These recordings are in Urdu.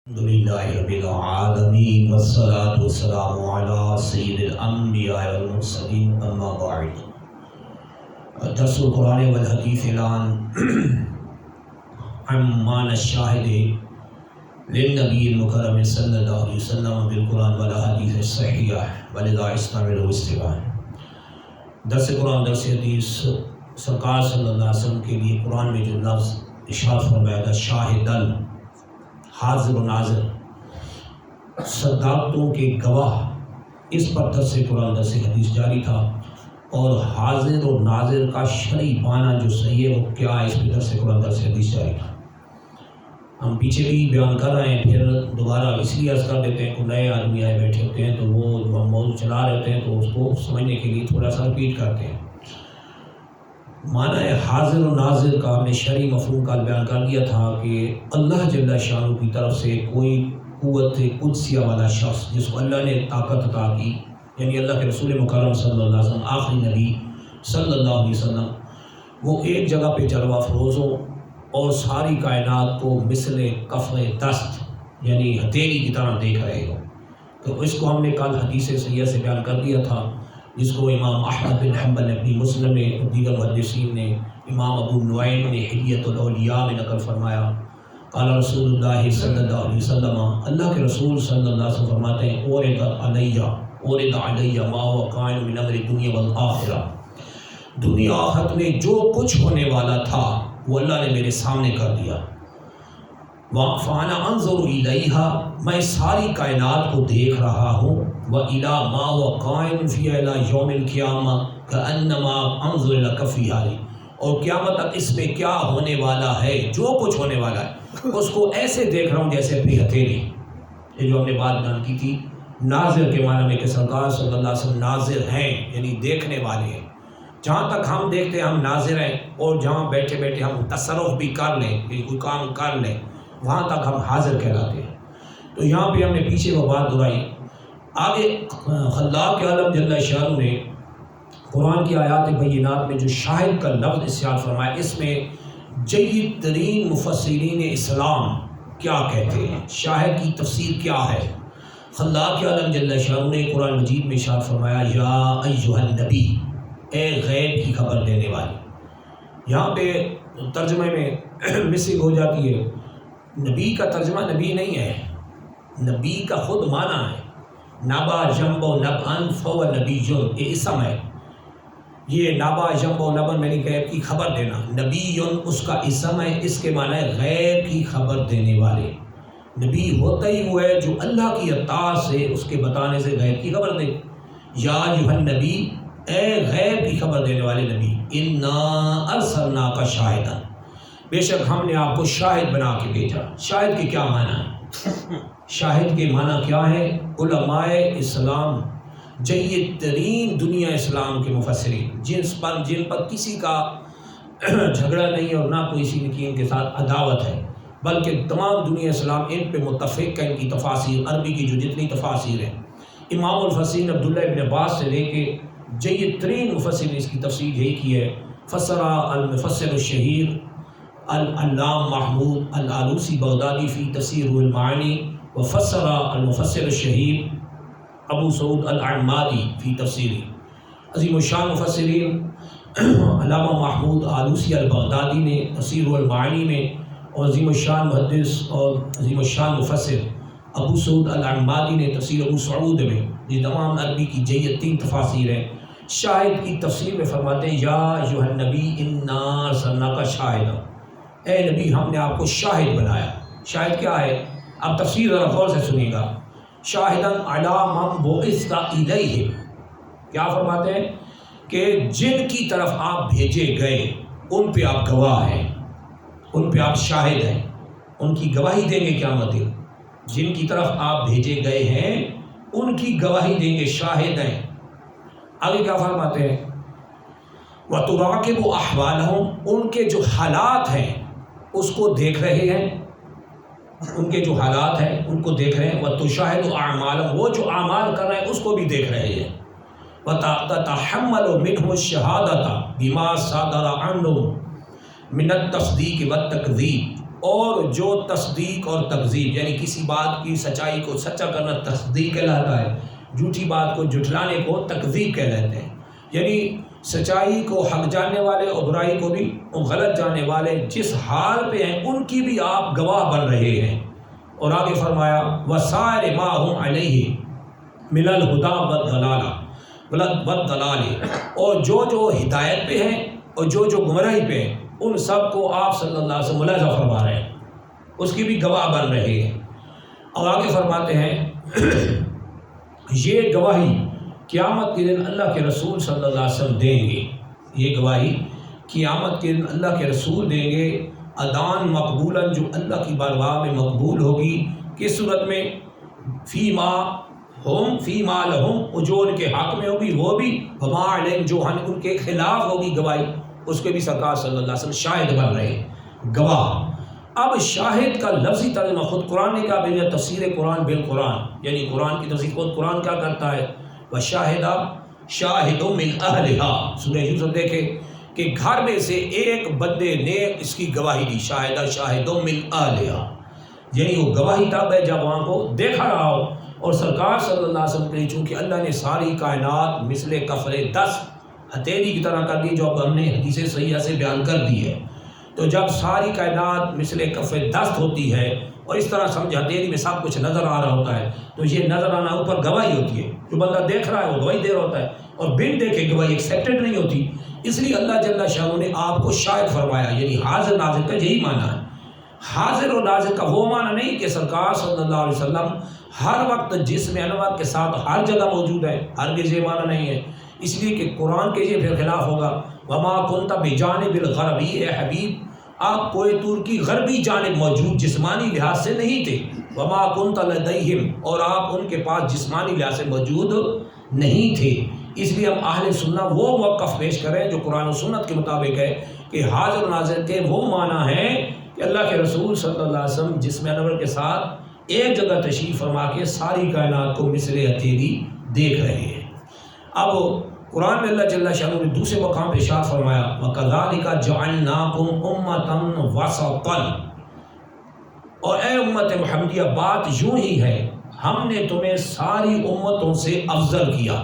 الحمد للہ رب العالمین والصلاة والسلام علی سید الانبیاء والمرسلین اما بعد درس القرآن والحدیث الان عمان الشاہد للنبی المکرم صلی اللہ علیہ وسلم بالقرآن والحدیث الصحیحہ ولذا استمعوا واستمعوا۔ درس قرآن درس حدیث سرکار صلی اللہ علیہ وسلم کے لیے قرآن میں جو لفظ ارشاد فرمایا تھا شاہدن، حاضر و ناظر، صداقتوں کے گواہ، اس پر درس قرآن درس حدیث جاری تھا۔ اور حاضر و ناظر کا شرعی معنی جو صحیح ہے وہ کیا ہے، اس پہ درس قرآن درس حدیث جاری تھا۔ ہم پیچھے بھی بیان کر رہے ہیں، پھر دوبارہ اس لیے عرض کر دیتے ہیں کہ نئے آدمی آئے بیٹھے ہوتے ہیں تو وہ موضوع چلا رہتے ہیں تو اس کو سمجھنے کے لیے تھوڑا سا رپیٹ کرتے ہیں۔ معنی ہے حاضر و ناظر کا ہم نے شرعی مفہوم کا بیان کر دیا تھا کہ اللہ جل شانہ کی طرف سے کوئی قوت قدسیہ والا شخص جس کو اللہ نے طاقت عطا کی، یعنی اللہ کے رسول مکرم صلی اللہ علیہ وسلم آخری نبی صلی اللہ علیہ وسلم، وہ ایک جگہ پہ جلوہ افروز ہو اور ساری کائنات کو مثل کف دست یعنی ہتھیلی کی طرح دیکھ رہے ہو۔ تو اس کو ہم نے کل حدیث صحیحہ سے بیان کر دیا تھا، جس کو امام احمد بن حنبل نے اپنی مسلم میں اور دیگر محدثین نے، امام ابو نعیم نے حلیۃ الاولیاء میں نقل فرمایا، قال رسول اللہ صلی اللہ علیہ وسلم، اللہ کے رسول صلی اللہ علیہ وسلم فرماتے ہیں اورد علی ما هو قائم من امر الدنیا والآخرہ، دنیا آخرت میں جو کچھ ہونے والا تھا وہ اللہ نے میرے سامنے کر دیا۔ فانا انظر الیہا، میں ساری کائنات کو دیکھ رہا ہوں، وَإِلَى مَا وَقَائِمٌ فِيهَا إِلَى يَوْمِ الْقِيَامَةِ كَأَنَّمَا أَنظُرُ إِلَى كَفِّهَا، اور قیامت تک اس میں کیا ہونے والا ہے، جو کچھ ہونے والا ہے اس کو ایسے دیکھ رہا ہوں جیسے اپنی ہتھیلی۔ یہ جو ہم نے بات بیان کی تھی ناظر کے معنی میں کہ سرکار صلی اللہ علیہ وسلم ناظر ہیں، یعنی دیکھنے والے ہیں۔ جہاں تک ہم دیکھتے ہیں ہم ناظر ہیں، اور جہاں بیٹھے بیٹھے ہم تصرف بھی کر لیں، کوئی کام کر لیں، وہاں تک ہم حاضر کہلاتے ہیں۔ تو یہاں پہ ہم نے پیچھے وہ بات دہرائی۔ آگے خلاق عالم جل شانہ نے قرآن کی آیات بینات میں جو شاہد کا لفظ استعمال فرمایا، اس میں جید ترین مفسرین اسلام کیا کہتے ہیں، شاہد کی تفسیر کیا ہے۔ خلاق عالم جل شانہ نے قرآن مجید میں ارشاد فرمایا، یا ایھا النبی، اے غیب کی خبر دینے والی۔ یہاں پہ ترجمے میں مسنگ ہو جاتی ہے، نبی کا ترجمہ نبی نہیں ہے، نبی کا خود معنی ہے نبا جنبو نبأن فهو نبی، یہ اسم ہے۔ یہ نبا جنبو نبأ میں نے غیب کی خبر دینا، نبی اس کا اسم ہے، اس کے معنی ہے غیب کی خبر دینے والے۔ نبی ہوتا ہی وہ ہے جو اللہ کی عطا سے اس کے بتانے سے غیب کی خبر دے۔ یا ایھا النبی، اے غیب کی خبر دینے والے نبی، انا ارسلناک شاہدا، بے شک ہم نے آپ کو شاہد بنا کے بھیجا۔ شاہد کے کیا معنی ہے؟ شاہد کے معنی کیا ہے؟ علماء اسلام، جید ترین دنیا اسلام کے مفسرین، جن پر کسی کا جھگڑا نہیں اور نہ کوئی کی ان کے ساتھ عداوت ہے، بلکہ تمام دنیا اسلام ان پہ متفق ہے۔ ان کی تفاسیر، عربی کی جو جتنی تفاسیر ہیں، امام الفسرین عبداللہ ابن عباس سے لے کے جید ترین مفسرین اس کی تفسیر یہی کی ہے۔ فسر المفسر الشہیر العلامہ محمود الآلوسی بغدادی فی تفسیر المعانی، وفسر المفسر الشہیر ابو سعود العمادی فی تفسیری۔ عظیم الشان مفسرین علامہ محمود آلوسی البغدادی نے تفسیر المعانی میں، اور عظیم الشان محدث اور عظیم الشان مفسر ابو سعود العمادی نے تفسیر ابو سعود میں، یہ تمام عربی کی جید تین تفاسیر ہیں۔ شاہد کی تفسیر میں فرماتے ہیں، یا ایھا النبی انا ارسلناک شاہدا، اے نبی ہم نے آپ کو شاہد بنایا۔ شاہد کیا ہے؟ اب تفسیر ذرا غور سے سنیے گا۔ شاہدن علی من بعث الیہ، کیا فرماتے ہیں کہ جن کی طرف آپ بھیجے گئے ان پہ آپ گواہ ہیں، ان پہ آپ شاہد ہیں، ان کی گواہی دیں گے قیامت دن۔ جن کی طرف آپ بھیجے گئے ہیں ان کی گواہی دیں گے، شاہد ہیں۔ آگے کیا فرماتے ہیں؟ وَتُرَاقِبُ أَحْوَالَهُمْ، ان کے جو حالات ہیں اس کو دیکھ رہے ہیں، ان کے جو حالات ہیں ان کو دیکھ رہے ہیں۔ وَتُشَاهِدُ أَعْمَالَهُمْ، وہ جو اعمال کر رہے ہیں اس کو بھی دیکھ رہے ہیں۔ وَتَتَحَمَّلُ مِنْهُ الشَّهَادَةَ بِمَا صَدَرَ عَنْهُمْ مِنَ التَّصْدِيقِ وَالتَّكْذِيبِ، اور جو تصدیق اور تکذیب یعنی کسی بات کی سچائی کو سچا کرنا تصدیق کہلاتا ہے، جھوٹی بات کو جھٹلانے کو تکذیب کہلاتے ہیں، یعنی سچائی کو حق جاننے والے اور برائی کو بھی غلط جاننے والے جس حال پہ ہیں ان کی بھی آپ گواہ بن رہے ہیں۔ اور آگے فرمایا وَسَائِرِ مَا هُمْ عَلَيْهِ مِنَ الْهُدَىٰ وَالضَّلَالِ، اور جو ہدایت پہ ہیں اور جو گمراہی پہ ہیں ان سب کو آپ صلی اللہ علیہ وسلم ملاحظہ فرما رہے ہیں، اس کی بھی گواہ بن رہے ہیں۔ اور آگے فرماتے ہیں یہ گواہی قیامت کے دن اللہ کے رسول صلی اللہ علیہ وسلم دیں گے، یہ گواہی قیامت کے دن اللہ کے رسول دیں گے، ادان مقبولا جو اللہ کی بارگاہ میں مقبول ہوگی، کس صورت میں؟ فیما لہم، جو ان کے حق میں ہوگی وہ بھی، وما علیہم جو ان کے خلاف ہوگی گواہی، اس کے بھی سرکار صلی اللہ علیہ وسلم شاہد بن رہے ہیں، گواہ۔ اب شاہد کا لفظی ترجمہ خود قرآن نے کہا بھیجا، تفسیر قرآن بالقرآن، یعنی قرآن کی تفسیر خود قرآن کیا کرتا ہے؟ وَشَاهِدَ شَاهِدٌ مِّنْ أَهْلِهَا، سورہ یوسف دیکھے کہ گھر میں سے ایک بندے نے اس کی گواہی دی، شَاهِدٌ مِّنْ أَهْلِهَا، یعنی وہ گواہی تب ہے جب وہاں کو دیکھا رہا ہو۔ اور سرکار صلی اللہ علیہ وسلم کے لیے چونکہ اللہ نے ساری کائنات مثل کفر 10 ہتھیلی کی طرح کر دی، جو اب ہم نے حدیث صحیحہ سے بیان کر دی ہے، تو جب ساری کائنات مثل کف دست ہوتی ہے اور اس طرح سمجھ ہتھیلی میں سب کچھ نظر آ رہا ہوتا ہے، تو یہ نظر آنا اوپر گواہی ہوتی ہے، جو بندہ دیکھ رہا ہے وہ گواہی دے رہا ہوتا ہے، اور بن دیکھے گواہی ایکسیپٹڈ نہیں ہوتی، اس لیے اللہ جل شانہ نے آپ کو شاہد فرمایا، یعنی حاضر ناظر کا یہی معنی ہے۔ حاضر اور ناظر کا وہ معنی نہیں کہ سرکار صلی اللہ علیہ وسلم ہر وقت جسم انور کے ساتھ ہر جگہ موجود ہے، ہرگز یہ معنی نہیں ہے، اس لیے کہ قرآن کے یہ پھر خلاف ہوگا، وما کنت بجانب الغربی، اے حبیب آپ کوئی طور کی غربی جانب موجود جسمانی لحاظ سے نہیں تھے، وما کنت لدیہم، اور آپ ان کے پاس جسمانی لحاظ سے موجود نہیں تھے۔ اس لیے ہم اہل سنت وہ موقف پیش کریں جو قرآن و سنت کے مطابق ہے کہ حاضر ناظر کے وہ معنی ہیں کہ اللہ کے رسول صلی اللہ علیہ وسلم جسم انور کے ساتھ ایک جگہ تشریف فرما کے ساری کائنات کو مثل ہتھیلی دیکھ رہے ہیں۔ اب قرآن میں اللہ جل شانہ نے دوسرے مقام پہ ارشاد فرمایا وَكَذَلِكَ جَعَلْنَاكُمْ أُمَّةً وَسَطًا، اور اے امت محمدیہ بات یوں ہی ہے ہم نے تمہیں ساری امتوں سے افضل کیا،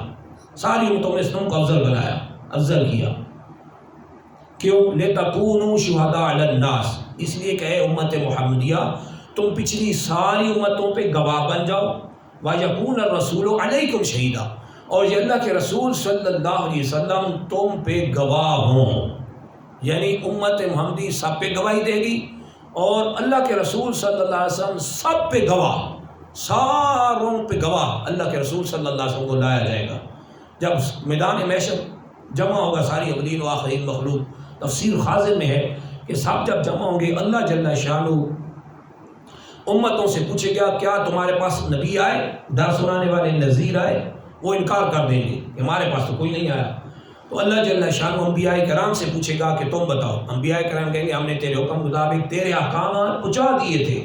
ساری امتوں میں تم کو افضل بنایا، افضل کیا، کیوں؟ لِتَكُونُوا شُهَدَاءَ عَلَى النَّاسِ، اس لیے کہ اے امت محمدیہ تم پچھلی ساری امتوں پہ گواہ بن جاؤ، وَيَكُونَ الرَّسُولُ عَلَيْكُمْ شَهِيدًا، اور یہ اللہ کے رسول صلی اللہ علیہ وسلم تم پہ گواہ ہوں، یعنی امت محمدی سب پہ گواہی دے گی، اور اللہ کے رسول صلی اللہ علیہ وسلم سب پہ گواہ، ساروں پہ گواہ اللہ کے رسول صلی اللہ علیہ وسلم کو لایا جائے گا۔ جب میدان محشر جمع ہوگا ساری اولین و آخرین مخلوق، تفسیر خازن میں ہے کہ سب جب جمع ہوں گے اللہ جل شانہ امتوں سے پوچھے گا کیا تمہارے پاس نبی آئے، ڈر سنانے والے نذیر آئے؟ وہ انکار کر دیں گے کہ ہمارے پاس تو کوئی نہیں آیا۔ تو اللہ جل شانہ انبیاء کرام سے پوچھے گا کہ تم بتاؤ، انبیاء کرام کہیں گے ہم نے تیرے حکم مطابق تیرے احکامات پہنچا دیے تھے،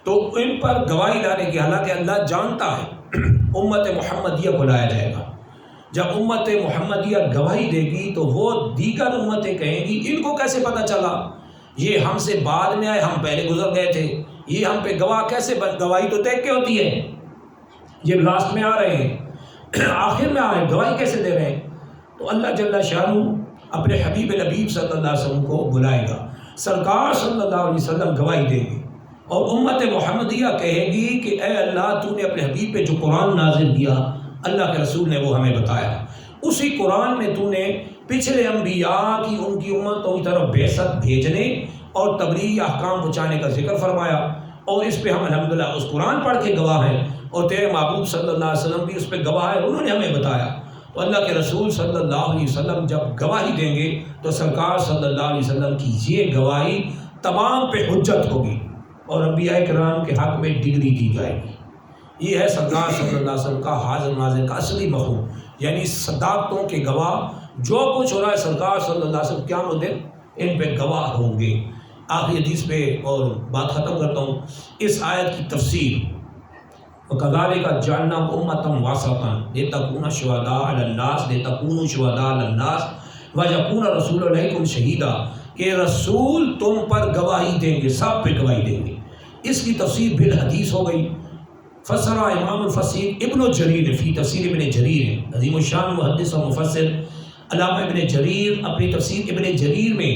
تو ان پر گواہی لانے کی، حالانکہ اللہ جانتا ہے امت محمدیہ کو لایا جائے گا۔ جب امت محمدیہ گواہی دے گی تو وہ دیگر امتیں کہیں گی ان کو کیسے پتہ چلا، یہ ہم سے بعد میں آئے، ہم پہلے گزر گئے تھے، یہ ہم پہ گواہ کیسے گواہی تو دیکھ کے ہوتی ہے، یہ لاسٹ میں آ رہے ہیں، آخر میں آ رہے ہیں، گواہی کیسے دے رہے ہیں؟ تو اللہ جل شانہ اپنے حبیب نبی صلی اللہ علیہ وسلم کو بلائے گا، سرکار صلی اللہ علیہ وسلم گواہی دے گی، اور امت محمدیہ کہے گی کہ اے اللہ تو نے اپنے حبیب پہ جو قرآن نازل کیا، اللہ کے رسول نے وہ ہمیں بتایا، اسی قرآن میں تو نے پچھلے انبیاء کی ان کی امتوں کی طرف بعثت بھیجنے اور تبلیغ احکام پہنچانے کا ذکر فرمایا، اور اس پہ ہم الحمدللہ اس قرآن پڑھ کے گواہ ہیں، اور تیرے محبوب صلی اللہ علیہ وسلم بھی اس پہ گواہ ہے، انہوں نے ہمیں بتایا۔ تو اللہ کے رسول صلی اللہ علیہ وسلم جب گواہی دیں گے تو سرکار صلی اللہ علیہ وسلم کی یہ گواہی تمام پہ حجت ہوگی، اور انبیاء کرام کے حق میں ڈگری دی جائے گی۔ یہ ہے سرکار صلی اللہ علیہ وسلم کا حاضر ناظر کا اصلی مفہوم، یعنی صداقتوں کے گواہ، جو کچھ ہو رہا ہے سرکار صلی اللہ علیہ وسلم قیامت دن ان پہ گواہ ہوں گے۔ آخری حدیث پہ اور بات ختم کرتا ہوں، اس آیت کی تفسیر وَكَذَلِكَ جَعَلْنَاكُمْ أُمَّةً وَسَطًا لِتَكُونُوا شُهَدَاءَ عَلَى النَّاسِ لِتَكُونُوا شُهَدَاءَ عَلَى النَّاسِ وَيَكُونَ الرَّسُولُ عَلَيْكُمْ شَهِيدًا، کہ رسول تم پر گواہی دیں گے، سب پہ گواہی دیں گے۔ اس کی تفسیر بالحدیث ہو گئی۔ فسرا امام الفسیر ابن جریر فی تفسیر ابن جریر، عظیم الشان محدث و مفسر علامہ ابن جریر اپنی تفسیر ابن جریر میں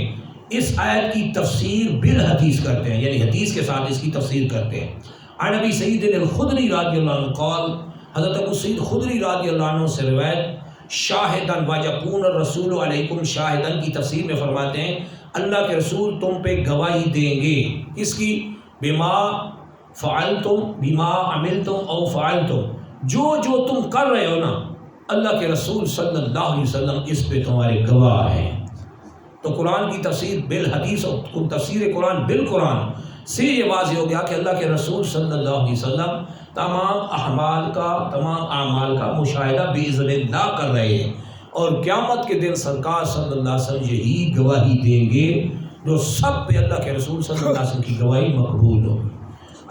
اس آیت کی تفسیر بالحدیث کرتے ہیں، یعنی حدیث کے ساتھ اس کی تفسیر کرتے ہیں۔ عن ابی سعید الخدری رضی اللہ عنہ قال، حضرت ابو سعید خدری رضی اللہ عنہ سے روایت، شاہدن ویکون الرسول علیکم شاہدن کی تفسیر میں فرماتے ہیں اللہ کے رسول تم پہ گواہی دیں گے، اس کی بما فعلتم بما عملتم او فعلتم، جو تم کر رہے ہو نا، اللہ کے رسول صلی اللہ علیہ وسلم اس پہ تمہارے گواہ ہیں۔ تو قرآن کی تفسیر بالحدیث اور تفسیر قرآن بالقرآن سے یہ واضح ہو گیا کہ اللہ کے رسول صلی اللہ علیہ وسلم تمام اعمال کا مشاہدہ باذن اللہ کر رہے ہیں، اور قیامت کے دن سرکار صلی اللہ علیہ وسلم یہی گواہی دیں گے جو سب پہ اللہ کے رسول صلی اللہ علیہ وسلم کی گواہی مقبول ہو۔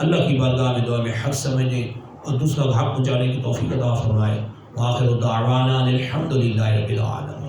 اللہ کی بارگاہ میں دعا میں حق سمجھنے اور دوسرا حق پہنچانے کی توفیق عطا فرمائے۔ وآخر دعوانا الحمد للہ رب العالمین۔